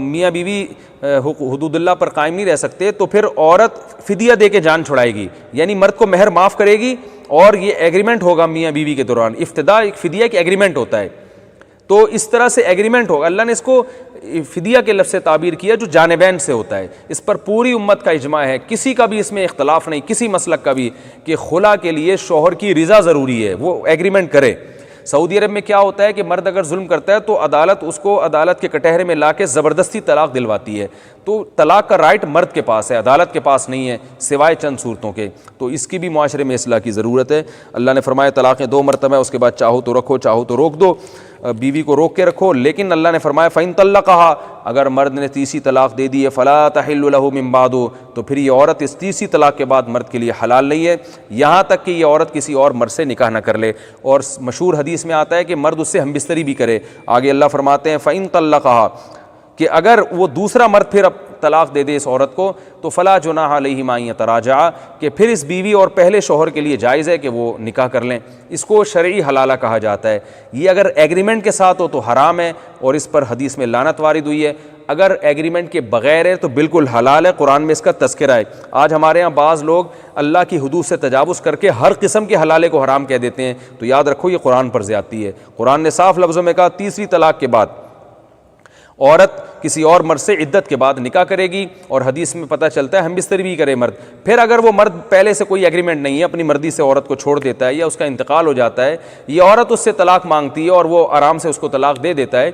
میاں بیوی حدود اللہ پر قائم نہیں رہ سکتے تو پھر عورت فدیہ دے کے جان چھڑائے گی، یعنی مرد کو مہر معاف کرے گی، اور یہ ایگریمنٹ ہوگا میاں بیوی کے دوران۔ افتداء ایک فدیہ کی ایگریمنٹ ہوتا ہے، تو اس طرح سے ایگریمنٹ ہوگا۔ اللہ نے اس کو فدیہ کے لفظ سے تعبیر کیا جو جانبین سے ہوتا ہے۔ اس پر پوری امت کا اجماع ہے، کسی کا بھی اس میں اختلاف نہیں، کسی مسلک کا بھی، کہ خلا کے لیے شوہر کی رضا ضروری ہے، وہ ایگریمنٹ کرے۔ سعودی عرب میں کیا ہوتا ہے کہ مرد اگر ظلم کرتا ہے تو عدالت اس کو عدالت کے کٹہرے میں لا کے زبردستی طلاق دلواتی ہے، تو طلاق کا رائٹ مرد کے پاس ہے، عدالت کے پاس نہیں ہے سوائے چند صورتوں کے۔ تو اس کی بھی معاشرے میں اصلاح کی ضرورت ہے۔ اللہ نے فرمایا طلاقیں 2 مرتبہ، اس کے بعد چاہو تو رکھو چاہو تو روک دو، بیوی کو روک کے رکھو۔ لیکن اللہ نے فرمایا فَإِن طَلَّقَهَا، اگر مرد نے تیسری طلاق دے دی ہے، فَلَا تَحِلُّ لَهُ مِن بَعْدُ، تو پھر یہ عورت اس تیسری طلاق کے بعد مرد کے لیے حلال نہیں ہے، یہاں تک کہ یہ عورت کسی اور مرد سے نکاح نہ کر لے۔ اور مشہور حدیث میں آتا ہے کہ مرد اس سے ہم بستری بھی کرے۔ آگے اللہ فرماتے ہیں فَإِن طَلَّقَهَا، کہ اگر وہ دوسرا مرد پھر اب طلاق دے دے اس عورت کو تو فلا جناح علیہما ان یتراجعا، کہ پھر اس بیوی اور پہلے شوہر کے لیے جائز ہے کہ وہ نکاح کر لیں۔ اس کو شرعی حلالہ کہا جاتا ہے۔ یہ اگر ایگریمنٹ کے ساتھ ہو تو حرام ہے، اور اس پر حدیث میں لعنت وارد ہوئی ہے۔ اگر ایگریمنٹ کے بغیر ہے تو بالکل حلال ہے، قرآن میں اس کا تذکرہ ہے۔ آج ہمارے ہاں بعض لوگ اللہ کی حدود سے تجاوز کر کے ہر قسم کے حلالے کو حرام کہہ دیتے ہیں، تو یاد رکھو یہ قرآن پر زیادتی ہے۔ قرآن نے صاف لفظوں میں کہا تیسری طلاق کے بعد عورت کسی اور مرد سے عدت کے بعد نکاح کرے گی، اور حدیث میں پتہ چلتا ہے ہم بستری بھی کرے مرد۔ پھر اگر وہ مرد پہلے سے کوئی ایگریمنٹ نہیں ہے، اپنی مرضی سے عورت کو چھوڑ دیتا ہے یا اس کا انتقال ہو جاتا ہے، یہ عورت اس سے طلاق مانگتی ہے اور وہ آرام سے اس کو طلاق دے دیتا ہے،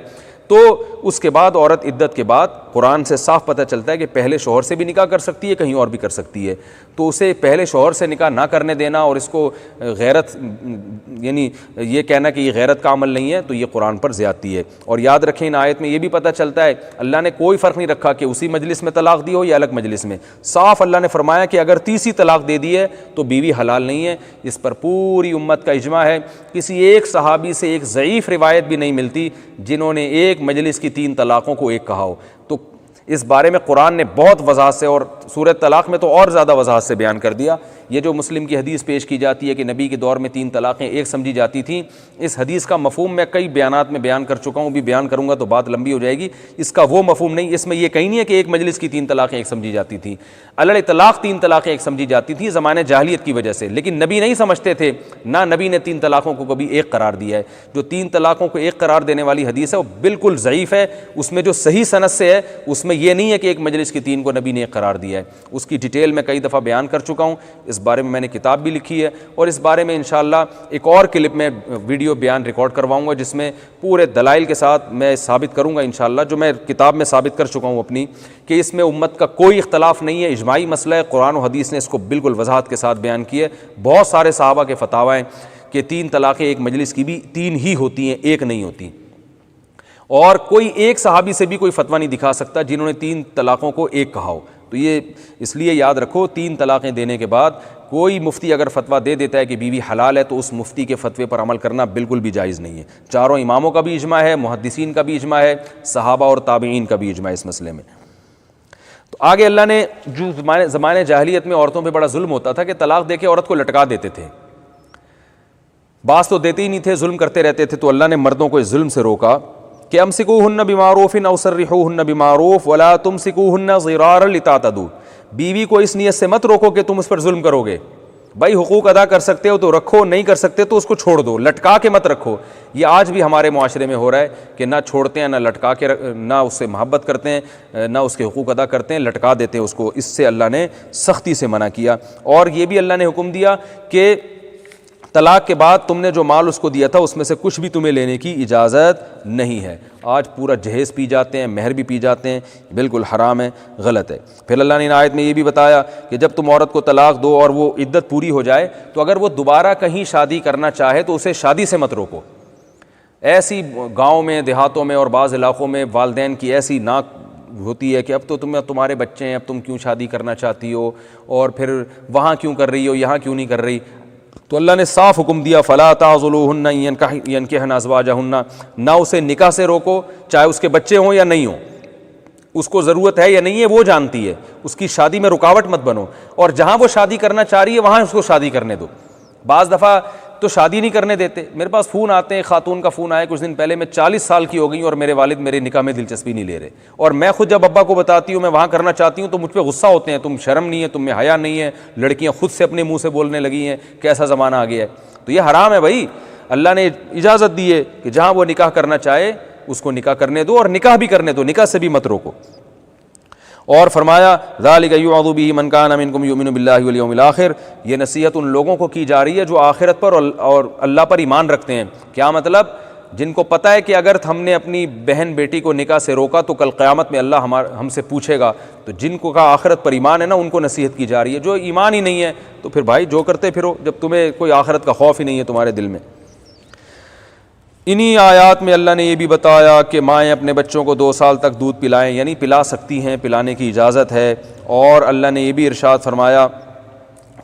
تو اس کے بعد عورت عدت کے بعد قرآن سے صاف پتہ چلتا ہے کہ پہلے شوہر سے بھی نکاح کر سکتی ہے، کہیں اور بھی کر سکتی ہے۔ تو اسے پہلے شوہر سے نکاح نہ کرنے دینا اور اس کو غیرت، یعنی یہ کہنا کہ یہ غیرت کا عمل نہیں ہے، تو یہ قرآن پر زیادتی ہے۔ اور یاد رکھیں ان آیت میں یہ بھی پتہ چلتا ہے اللہ نے کوئی فرق نہیں رکھا کہ اسی مجلس میں طلاق دی ہو یا الگ مجلس میں، صاف اللہ نے فرمایا کہ اگر تیسری طلاق دے دی ہے تو بیوی حلال نہیں ہے۔ اس پر پوری امت کا اجماع ہے، کسی ایک صحابی سے ایک ضعیف روایت بھی نہیں ملتی جنہوں نے ایک مجلس کی 3 طلاقوں کو ایک کہا ہو۔ تو اس بارے میں قرآن نے بہت وضاحت سے، اور سورۃ طلاق میں تو اور زیادہ وضاحت سے بیان کر دیا۔ یہ جو مسلم کی حدیث پیش کی جاتی ہے کہ نبی کے دور میں 3 طلاقیں ایک سمجھی جاتی تھیں، اس حدیث کا مفہوم میں کئی بیانات میں بیان کر چکا ہوں، بھی بیان کروں گا تو بات لمبی ہو جائے گی۔ اس کا وہ مفہوم نہیں، اس میں یہ کہیں نہیں ہے کہ ایک مجلس کی 3 طلاقیں ایک سمجھی جاتی تھیں۔ الاطلاق 3 طلاقیں ایک سمجھی جاتی تھیں زمانے جاہلیت کی وجہ سے، لیکن نبی نہیں سمجھتے تھے، نہ نبی نے 3 طلاقوں کو کبھی ایک قرار دیا ہے۔ جو 3 طلاقوں کو ایک قرار دینے والی حدیث ہے وہ بالکل ضعیف ہے، اس میں جو صحیح سند سے ہے اس میں یہ نہیں ہے کہ ایک مجلس کی 3 کو نبی نے ایک قرار دیا ہے۔ اس کی ڈیٹیل میں کئی دفعہ بیان کر چکا ہوں، اس بارے میں نے کتاب بھی لکھی ہے، اور اس بارے میں انشاءاللہ ایک اور کلپ میں ویڈیو بیان ریکارڈ کرواؤں گا جس میں پورے دلائل کے ساتھ میں ثابت کروں گا انشاءاللہ، جو میں کتاب میں ثابت کر چکا ہوں اپنی، کہ اس میں امت کا کوئی اختلاف نہیں ہے، اجماعی مسئلہ ہے، قرآن و حدیث نے اس کو بالکل وضاحت کے ساتھ بیان کیا ہے۔ بہت سارے صحابہ کے فتاوی ہیں کہ 3 طلاقیں ایک مجلس کی بھی 3 ہی ہوتی ہیں، ایک نہیں ہوتی، اور کوئی ایک صحابی سے بھی کوئی فتویٰ نہیں دکھا سکتا جنہوں نے 3 طلاقوں کو ایک کہا ہو۔ تو یہ اس لیے یاد رکھو 3 طلاقیں دینے کے بعد کوئی مفتی اگر فتویٰ دے دیتا ہے کہ بیوی حلال ہے تو اس مفتی کے فتوے پر عمل کرنا بالکل بھی جائز نہیں ہے۔ چاروں اماموں کا بھی اجماع ہے، محدثین کا بھی اجماع ہے، صحابہ اور تابعین کا بھی اجماع ہے اس مسئلے میں۔ تو آگے اللہ نے جو زمانے جاہلیت میں عورتوں پہ بڑا ظلم ہوتا تھا کہ طلاق دے کے عورت کو لٹکا دیتے تھے، بعض تو دیتے ہی نہیں تھے، ظلم کرتے رہتے تھے، تو اللہ نے مردوں کو اس ظلم سے روکا کہ امسکوہن بمعروف او سرحوہن بمعروف ولا تمسکوہن ضرارا لتعتدوا، بیوی کو اس نیت سے مت روکو کہ تم اس پر ظلم کرو گے، بھائی حقوق ادا کر سکتے ہو تو رکھو، نہیں کر سکتے تو اس کو چھوڑ دو، لٹکا کے مت رکھو۔ یہ آج بھی ہمارے معاشرے میں ہو رہا ہے کہ نہ چھوڑتے ہیں، نہ لٹکا کے، نہ اس سے محبت کرتے ہیں، نہ اس کے حقوق ادا کرتے ہیں، لٹکا دیتے ہیں اس کو۔ اس سے اللہ نے سختی سے منع کیا، اور یہ بھی اللہ نے حکم دیا کہ طلاق کے بعد تم نے جو مال اس کو دیا تھا اس میں سے کچھ بھی تمہیں لینے کی اجازت نہیں ہے۔ آج پورا جہیز پی جاتے ہیں، مہر بھی پی جاتے ہیں، بالکل حرام ہے، غلط ہے۔ پھر اللہ نے ان آیت میں یہ بھی بتایا کہ جب تم عورت کو طلاق دو اور وہ عدت پوری ہو جائے تو اگر وہ دوبارہ کہیں شادی کرنا چاہے تو اسے شادی سے مت روکو۔ ایسی گاؤں میں، دیہاتوں میں اور بعض علاقوں میں والدین کی ایسی ناک ہوتی ہے کہ اب تو تمہارے بچے ہیں، اب تم کیوں شادی کرنا چاہتی ہو، اور پھر وہاں کیوں کر رہی ہو، یہاں کیوں نہیں کر رہی۔ تو اللہ نے صاف حکم دیا فلا تعضلوهن ينكحن ازواجهن، نہ اسے نکاح سے روکو، چاہے اس کے بچے ہوں یا نہیں ہوں، اس کو ضرورت ہے یا نہیں ہے وہ جانتی ہے، اس کی شادی میں رکاوٹ مت بنو، اور جہاں وہ شادی کرنا چاہ رہی ہے وہاں اس کو شادی کرنے دو۔ بعض دفعہ تو شادی نہیں کرنے دیتے، میرے پاس فون آتے ہیں، خاتون کا فون آیا کچھ دن پہلے، میں 40 سال کی ہو گئی اور میرے والد میرے نکاح میں دلچسپی نہیں لے رہے، اور میں خود جب ابا کو بتاتی ہوں میں وہاں کرنا چاہتی ہوں تو مجھ پہ غصہ ہوتے ہیں، تم شرم نہیں ہے، تم میں حیا نہیں ہے، لڑکیاں خود سے اپنے منہ سے بولنے لگی ہیں، کیسا زمانہ آ گیا ہے۔ تو یہ حرام ہے بھائی، اللہ نے اجازت دی ہے کہ جہاں وہ نکاح کرنا چاہے اس کو نکاح کرنے دو، اور نکاح بھی کرنے دو، نکاح سے بھی مت روکو۔ اور فرمایا ذالک یوعظ بہ من کان منکم یؤمن باللہ والیوم الآخر، یہ نصیحت ان لوگوں کو کی جا رہی ہے جو آخرت پر اور اللہ پر ایمان رکھتے ہیں۔ کیا مطلب؟ جن کو پتہ ہے کہ اگر ہم نے اپنی بہن بیٹی کو نکاح سے روکا تو کل قیامت میں اللہ ہم سے پوچھے گا، تو جن کو کا آخرت پر ایمان ہے نا ان کو نصیحت کی جا رہی ہے۔ جو ایمان ہی نہیں ہے تو پھر بھائی جو کرتے پھرو، جب تمہیں کوئی آخرت کا خوف ہی نہیں ہے تمہارے دل میں۔ انہی آیات میں اللہ نے یہ بھی بتایا کہ مائیں اپنے بچوں کو 2 سال تک دودھ پلائیں، یعنی پلا سکتی ہیں، پلانے کی اجازت ہے۔ اور اللہ نے یہ بھی ارشاد فرمایا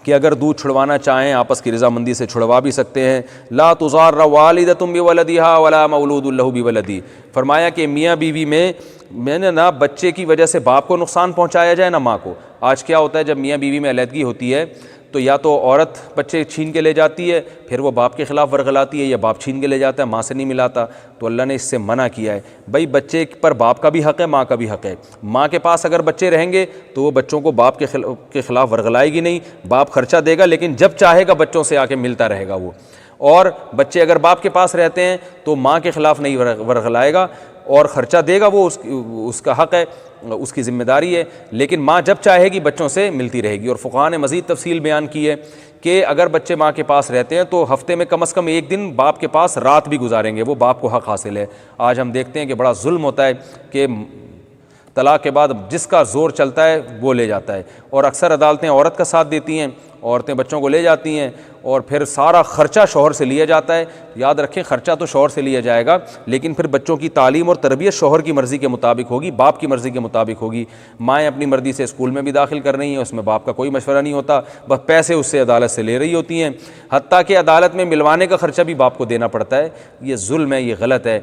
کہ اگر دودھ چھڑوانا چاہیں آپس کی رضامندی سے چھڑوا بھی سکتے ہیں۔ لا تضار والدۃ بولدہا ولا مولود لہ بولدہ، فرمایا کہ میاں بیوی میں نے نہ بچے کی وجہ سے باپ کو نقصان پہنچایا جائے نہ ماں کو۔ آج کیا ہوتا ہے جب میاں بیوی میں علیحدگی ہوتی ہے تو یا تو عورت بچے چھین کے لے جاتی ہے، پھر وہ باپ کے خلاف ورغلاتی ہے، یا باپ چھین کے لے جاتا ہے، ماں سے نہیں ملاتا۔ تو اللہ نے اس سے منع کیا ہے بھائی، بچے پر باپ کا بھی حق ہے، ماں کا بھی حق ہے۔ ماں کے پاس اگر بچے رہیں گے تو وہ بچوں کو باپ کے خلاف ورغلائے گی نہیں، باپ خرچہ دے گا لیکن جب چاہے گا بچوں سے آ کے ملتا رہے گا وہ۔ اور بچے اگر باپ کے پاس رہتے ہیں تو ماں کے خلاف نہیں ورغلائے گا اور خرچہ دے گا، وہ اس کا حق ہے، اس کی ذمہ داری ہے، لیکن ماں جب چاہے گی بچوں سے ملتی رہے گی۔ اور فقہاء نے مزید تفصیل بیان کی ہے کہ اگر بچے ماں کے پاس رہتے ہیں تو ہفتے میں کم از کم 1 دن باپ کے پاس رات بھی گزاریں گے، وہ باپ کو حق حاصل ہے۔ آج ہم دیکھتے ہیں کہ بڑا ظلم ہوتا ہے کہ طلاق کے بعد جس کا زور چلتا ہے وہ لے جاتا ہے، اور اکثر عدالتیں عورت کا ساتھ دیتی ہیں، عورتیں بچوں کو لے جاتی ہیں اور پھر سارا خرچہ شوہر سے لیا جاتا ہے۔ یاد رکھیں خرچہ تو شوہر سے لیا جائے گا لیکن پھر بچوں کی تعلیم اور تربیت شوہر کی مرضی کے مطابق ہوگی، باپ کی مرضی کے مطابق ہوگی۔ مائیں اپنی مرضی سے اسکول میں بھی داخل کر رہی ہیں، اس میں باپ کا کوئی مشورہ نہیں ہوتا، بس پیسے اس سے عدالت سے لے رہی ہوتی ہیں، حتیٰ کہ عدالت میں ملوانے کا خرچہ بھی باپ کو دینا پڑتا ہے۔ یہ ظلم ہے، یہ غلط ہے،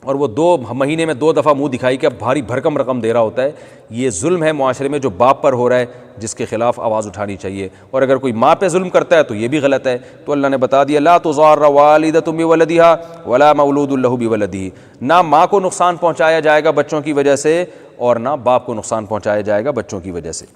اور وہ 2 مہینے میں 2 دفعہ منہ دکھائی کہ اب بھاری بھرکم رقم دے رہا ہوتا ہے۔ یہ ظلم ہے معاشرے میں جو باپ پر ہو رہا ہے، جس کے خلاف آواز اٹھانی چاہیے۔ اور اگر کوئی ماں پہ ظلم کرتا ہے تو یہ بھی غلط ہے۔ تو اللہ نے بتا دیا لا تضار والدۃ بولدہا ولا مولود لہ بولدہ، نہ ماں کو نقصان پہنچایا جائے گا بچوں کی وجہ سے اور نہ باپ کو نقصان پہنچایا جائے گا بچوں کی وجہ سے۔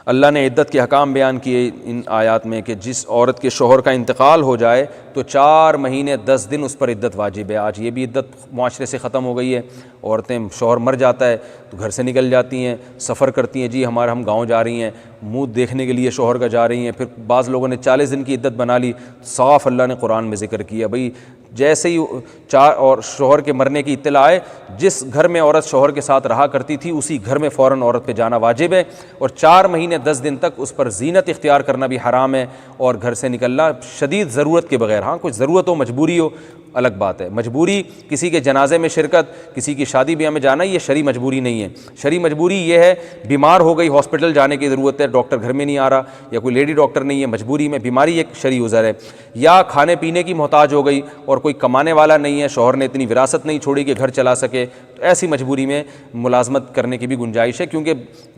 اللہ نے عدت کے حکام بیان کیے ان آیات میں کہ جس عورت کے شوہر کا انتقال ہو جائے تو 4 مہینے 10 دن اس پر عدت واجب ہے۔ آج یہ بھی عدت معاشرے سے ختم ہو گئی ہے، عورتیں شوہر مر جاتا ہے تو گھر سے نکل جاتی ہیں، سفر کرتی ہیں، جی ہم گاؤں جا رہی ہیں، منہ دیکھنے کے لیے شوہر کا جا رہی ہیں، پھر بعض لوگوں نے 40 دن کی عدت بنا لی۔ صاف اللہ نے قرآن میں ذکر کیا بھئی جیسے ہی اور شوہر کے مرنے کی اطلاع آئے، جس گھر میں عورت شوہر کے ساتھ رہا کرتی تھی اسی گھر میں فوراً عورت پہ جانا واجب ہے، اور 4 مہینے 10 دن تک اس پر زینت اختیار کرنا بھی حرام ہے، اور گھر سے نکلنا شدید ضرورت کے بغیر۔ ہاں کچھ ضرورت ہو، مجبوری ہو، الگ بات ہے۔ مجبوری کسی کے جنازے میں شرکت، کسی کی شادی بیاہ میں جانا، یہ شرعی مجبوری نہیں ہے۔ شرعی مجبوری یہ ہے بیمار ہو گئی، ہاسپٹل جانے کی ضرورت ہے، ڈاکٹر گھر میں نہیں آ رہا، یا کوئی لیڈی ڈاکٹر نہیں ہے، مجبوری میں بیماری ایک شرعی عذر ہے، یا کھانے پینے کی محتاج ہو گئی اور کوئی کمانے والا نہیں ہے، شوہر نے اتنی وراثت نہیں چھوڑی کہ گھر چلا سکے، تو ایسی مجبوری میں ملازمت کرنے کی بھی گنجائش ہے، کیونکہ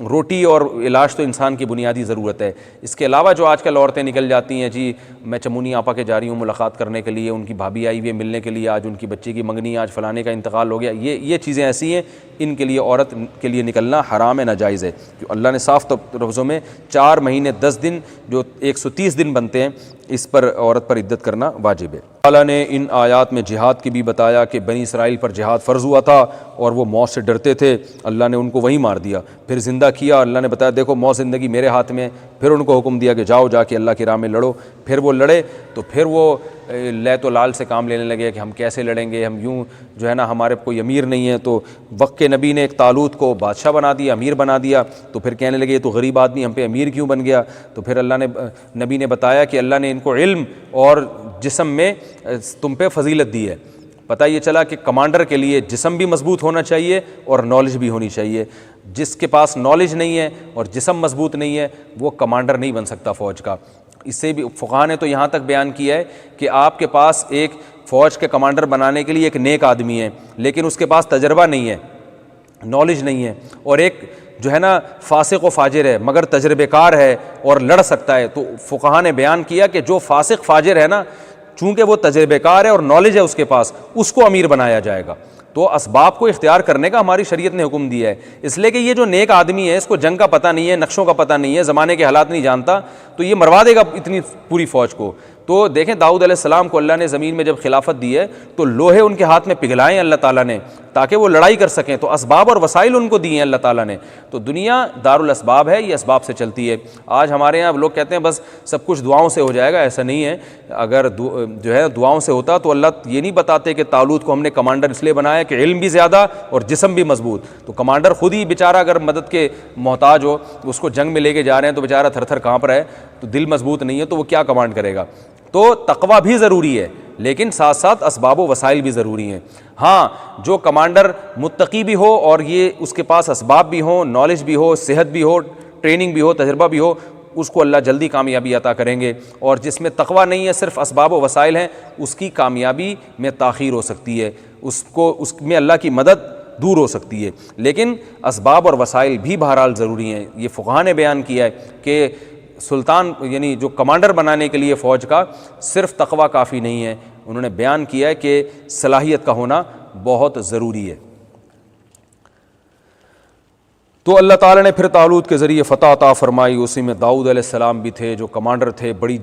روٹی اور علاج تو انسان کی بنیادی ضرورت ہے۔ اس کے علاوہ جو آج کل عورتیں نکل جاتی ہیں، جی میں چمونی آپا کے جا رہی ہوں ملاقات کرنے کے لیے، ان کی بھابھی آئی ہوئی ہے ملنے کے لیے، آج ان کی بچی کی منگنی، آج فلانے کا انتقال ہو گیا، یہ چیزیں ایسی ہیں، ان کے لیے عورت کے لیے نکلنا حرام ہے، ناجائز ہے۔ اللہ نے صاف لفظوں میں 4 مہینے 10 دن جو 130 دن بنتے ہیں اس پر عورت پر عدت کرنا واجب ہے۔ اللہ نے ان آیات میں جہاد کی بھی بتایا کہ بنی اسرائیل پر جہاد فرض ہوا تھا اور وہ موت سے ڈرتے تھے، اللہ نے ان کو وہیں مار دیا، پھر زندہ کیا۔ اللہ نے بتایا دیکھو موت زندگی میرے ہاتھ میں، پھر ان کو حکم دیا کہ جاؤ جا کے اللہ کی راہ میں لڑو. پھر وہ لڑے تو پھر وہ لیت و لال سے کام لینے لگے کہ ہم کیسے لڑیں گے, ہم یوں جو ہے نا ہمارے کوئی امیر نہیں ہے. تو وقت کے نبی نے ایک طالوت کو بادشاہ بنا دیا, امیر بنا دیا. تو پھر کہنے لگے یہ تو غریب آدمی ہم پہ امیر کیوں بن گیا. تو پھر نبی نے بتایا کہ اللہ نے ان کو علم اور جسم میں تم پہ فضیلت دی ہے. پتہ یہ چلا کہ کمانڈر کے لیے جسم بھی مضبوط ہونا چاہیے اور نالج بھی ہونی چاہیے. جس کے پاس نالج نہیں ہے اور جسم مضبوط نہیں ہے وہ کمانڈر نہیں بن سکتا فوج کا. اس سے بھی فقہاء نے تو یہاں تک بیان کیا ہے کہ آپ کے پاس ایک فوج کے کمانڈر بنانے کے لیے ایک نیک آدمی ہے, لیکن اس کے پاس تجربہ نہیں ہے, نالج نہیں ہے, اور ایک جو ہے نا فاسق و فاجر ہے مگر تجربے کار ہے اور لڑ سکتا ہے. تو فقہاء نے بیان کیا کہ جو فاسق فاجر ہے نا, چونکہ وہ تجربے کار ہے اور نالج ہے اس کے پاس, اس کو امیر بنایا جائے گا. تو اسباب کو اختیار کرنے کا ہماری شریعت نے حکم دیا ہے, اس لیے کہ یہ جو نیک آدمی ہے اس کو جنگ کا پتہ نہیں ہے, نقشوں کا پتہ نہیں ہے, زمانے کے حالات نہیں جانتا, تو یہ مروا دے گا اتنی پوری فوج کو. تو دیکھیں داؤد علیہ السلام کو اللہ نے زمین میں جب خلافت دی ہے تو لوہے ان کے ہاتھ میں پگھلائے اللہ تعالیٰ نے تاکہ وہ لڑائی کر سکیں. تو اسباب اور وسائل ان کو دیے ہیں اللہ تعالیٰ نے. تو دنیا دارالاسباب ہے, یہ اسباب سے چلتی ہے. آج ہمارے یہاں لوگ کہتے ہیں بس سب کچھ دعاؤں سے ہو جائے گا, ایسا نہیں ہے. اگر جو ہے دعاؤں سے ہوتا تو اللہ یہ نہیں بتاتے کہ طالوت کو ہم نے کمانڈر اس لیے بنایا کہ علم بھی زیادہ اور جسم بھی مضبوط. تو کمانڈر خود ہی بیچارہ اگر مدد کے محتاج ہو, اس کو جنگ میں لے کے جا رہے ہیں تو بیچارہ تھر تھر کانپ رہا ہے, تو دل مضبوط نہیں ہے تو وہ کیا کمانڈ کرے گا. تو تقویٰ بھی ضروری ہے لیکن ساتھ ساتھ اسباب و وسائل بھی ضروری ہیں. ہاں جو کمانڈر متقی بھی ہو اور یہ اس کے پاس اسباب بھی ہوں, نالج بھی ہو, صحت بھی ہو, ٹریننگ بھی ہو, تجربہ بھی ہو, اس کو اللہ جلدی کامیابی عطا کریں گے. اور جس میں تقویٰ نہیں ہے, صرف اسباب و وسائل ہیں, اس کی کامیابی میں تاخیر ہو سکتی ہے, اس میں اللہ کی مدد دور ہو سکتی ہے. لیکن اسباب اور وسائل بھی بہرحال ضروری ہیں. یہ فقہاء نے بیان کیا ہے کہ سلطان یعنی جو کمانڈر بنانے کے لیے فوج کا صرف تقویٰ کافی نہیں ہے. انہوں نے بیان کیا ہے کہ صلاحیت کا ہونا بہت ضروری ہے. تو اللہ تعالیٰ نے پھر طالوت کے ذریعے فتح عطا فرمائی. اسی میں داؤد علیہ السلام بھی تھے جو کمانڈر تھے, بڑی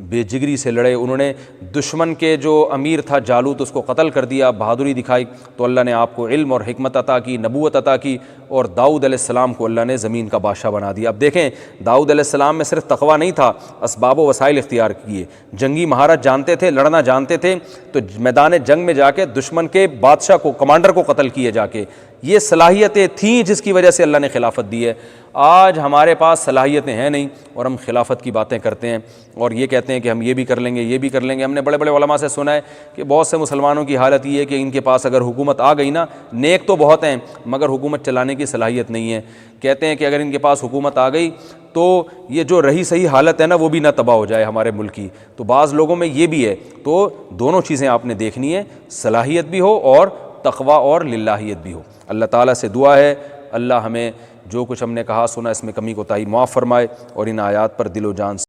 بے جگری سے لڑے. انہوں نے دشمن کے جو امیر تھا جالوت اس کو قتل کر دیا, بہادری دکھائی. تو اللہ نے آپ کو علم اور حکمت عطا کی, نبوت عطا کی, اور داؤد علیہ السلام کو اللہ نے زمین کا بادشاہ بنا دیا. اب دیکھیں داؤد علیہ السلام میں صرف تقویٰ نہیں تھا, اسباب و وسائل اختیار کیے, جنگی مہارت جانتے تھے, لڑنا جانتے تھے. تو میدان جنگ میں جا کے دشمن کے بادشاہ کو, کمانڈر کو قتل کیے جا کے. یہ صلاحیتیں تھیں جس کی وجہ سے اللہ نے خلافت دی ہے. آج ہمارے پاس صلاحیتیں ہیں نہیں اور ہم خلافت کی باتیں کرتے ہیں اور یہ کہتے ہیں کہ ہم یہ بھی کر لیں گے, یہ بھی کر لیں گے. ہم نے بڑے بڑے علماء سے سنا ہے کہ بہت سے مسلمانوں کی حالت یہ ہے کہ ان کے پاس اگر حکومت آ گئی نا, نیک تو بہت ہیں مگر حکومت چلانے کی صلاحیت نہیں ہے. کہتے ہیں کہ اگر ان کے پاس حکومت آ گئی تو یہ جو رہی صحیح حالت ہے نا وہ بھی نہ تباہ ہو جائے ہمارے ملک کی. تو بعض لوگوں میں یہ بھی ہے. تو دونوں چیزیں آپ نے دیکھنی ہے, صلاحیت بھی ہو اور تقویٰ اور للہیت بھی ہو. اللہ تعالیٰ سے دعا ہے اللہ ہمیں جو کچھ ہم نے کہا سنا اس میں کمی کوتاہی معاف فرمائے اور ان آیات پر دل و جان سے